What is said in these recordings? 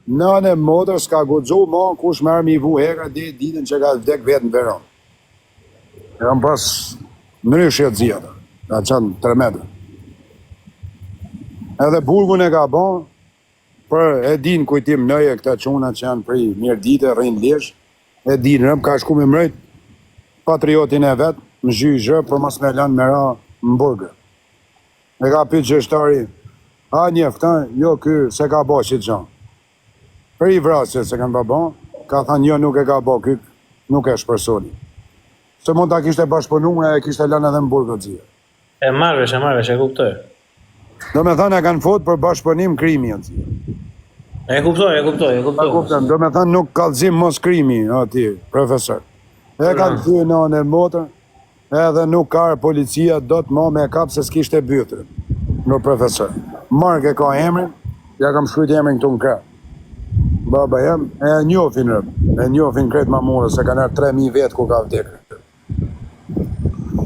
Nane motor s'ka guxu ma kush merr mi vu heka ditën që ka vdek vetë në Veron. Kam pas ndryshe të zjata, ka qenë 3 metra. Edhe burgun e ka bon, për e din kujtim nëje këta çuna që janë prej mirë dite, rrinë lesh, e din rëm, ka shku me mrejt patriotin e vetë, më zhyjë për mos me lanë me ra në burgë. E ka pyet gjështari, a njef këta, jo ky se ka bo që të gjanë. Për i vrasje se kanë baba, ka thënë jo nuk e ka bo, ky nuk e shpersoni. Se mund ta kishte bashkëpunu e kishte lënë edhe në burgë të zhja. E marrësh, e kuptoj. Do me thënë e kanë fut për bashkëpunim krimi aty. E kuptoj. Do me thënë nuk kallëzim mos krimi aty, profesor. E kanë thye në anë motër, edhe nuk ka policia do të më me kap se s'kishte bytër. Në profesor. Mark e ka emrin, ja kam shkruajt emrin këtu në krah. Baba jam e njofin rëp, e njofin kretë ma mure se kanë 3000 vetë ku ka vdekër.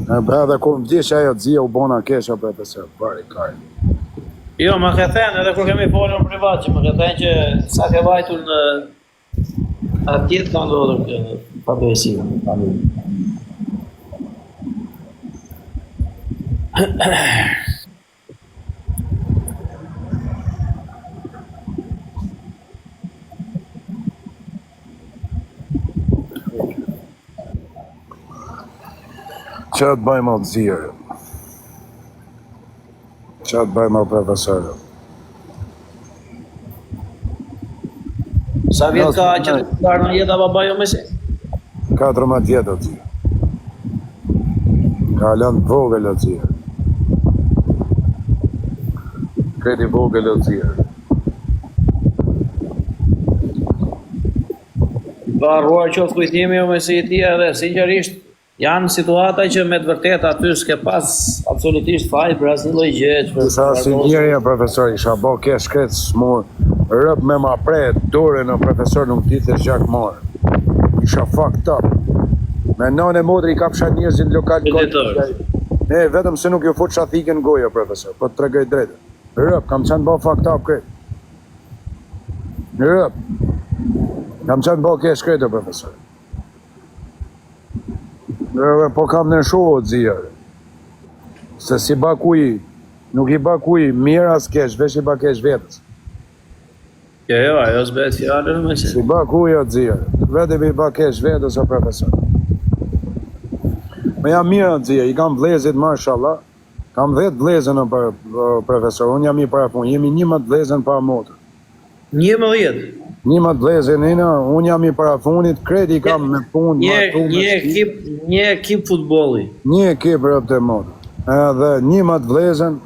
Edhe kur më vdishë ajo të zia u bona kesha profesor, pari kajnë. Jo, më ke thënë edhe kur kemi folur në privat që më ke thënë që sa ke vajtur në atjet ka ndodhur kjo pabësia. Që të bëjmë o të zirë? Që të bëjmë o profesorë? Sa vjetë ka që të kërë në jetë a baba jo me si? 14 vjetë o të zirë. Ka lënë vogël o të zirë. Kreti vogël o të zirë. Ka arruar qoftë kujtimi jo me si ti edhe sinqerisht janë situata që me të vërtet aty s'ke pas absolutisht faj për asnjë lloj gjë. Sa si njerëja profesor isha bo ke shkret smur rëp me ma pre dore në profesor nuk ditë e gjak marë. Isha fucked up. Me nane modri ka pshat njerëzit lokal e vetëm se nuk ju fut shathike në goja profesor, po të tregoj drejtë. Rëp, kam qenë bo fucked up kret. Rëp. Kam qenë bo ke shkret profesor. Po kam në shohë të zirë. Se si bakuj, nuk i bakuj mirë as kesh, vesh i bakesh vetës. Jo, ajo s'bet fjallën me si. Si bakuj o të zirë, vetëm i bakesh vetës o profesor. Me jam mirë o të zirë, i kam vlezit, mashallah. Kam 10 vlezën o profesor, unë jam i para punë, jemi 11 vlezën para motër. 11? 11 vlezën ina, unë jam i para funit, kredi kam me punë. Një ekip futbolli. Një ekip rëp të motë. Edhe 11 vlezën,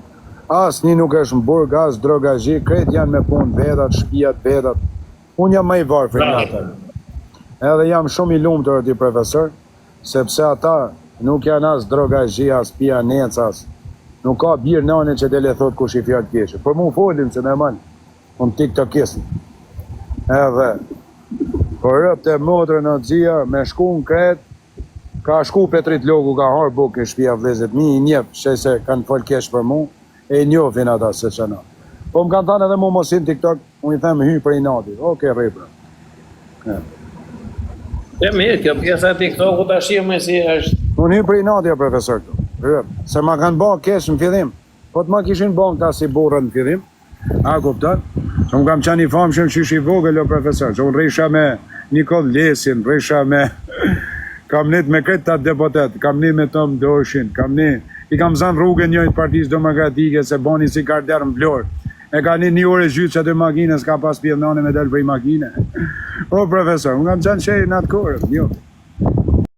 as një nuk është në burg, as drogazhi, kredi janë me punë vetat, shpijat vetat. Unë jam ma i varë për nga. Edhe jam shumë i lumë të rëti profesor, sepse ata nuk janë as drogazhi, as pijanec, as. Nuk ka birë nane që dele thot kush i fjallë kjeshe. Për mu folim që normal, unë TikTokisnë. Edhe, për rëp të motrë në dzia, me shku në kret, ka shku Petrit Logu, ka harë buk e shpia vlezit mi, i njef, që se kanë fol kesh për mu, e i njofin ata se që na. Po më kanë thanë edhe mu mosin TikTok, unë i themë hy për i nati, oke, rejpër. E mirë, kjo pjesa TikTok-u të ashtë me si është. Unë hy për i nati, profesor, rëp, se ma kanë ba kesh në fillim, po të ma kishin ba në ta si borën në fillim, a kuptat? Që unë kam qenë i famshëm që ishi vogël o profesor, që unë rejsha me Nikol Lesin, rejsha me... Kam net me kretë të deputet, kam net me Tom Doshin, i kam zanë rrugën njëjtë Partisë Demokratike se boni si karder në Vlorë. E ka një ore gjytë që aty makine s'ka pas pjedhë nane me delë për i makine. O profesor, unë kam qenë qej në atë korë, jo.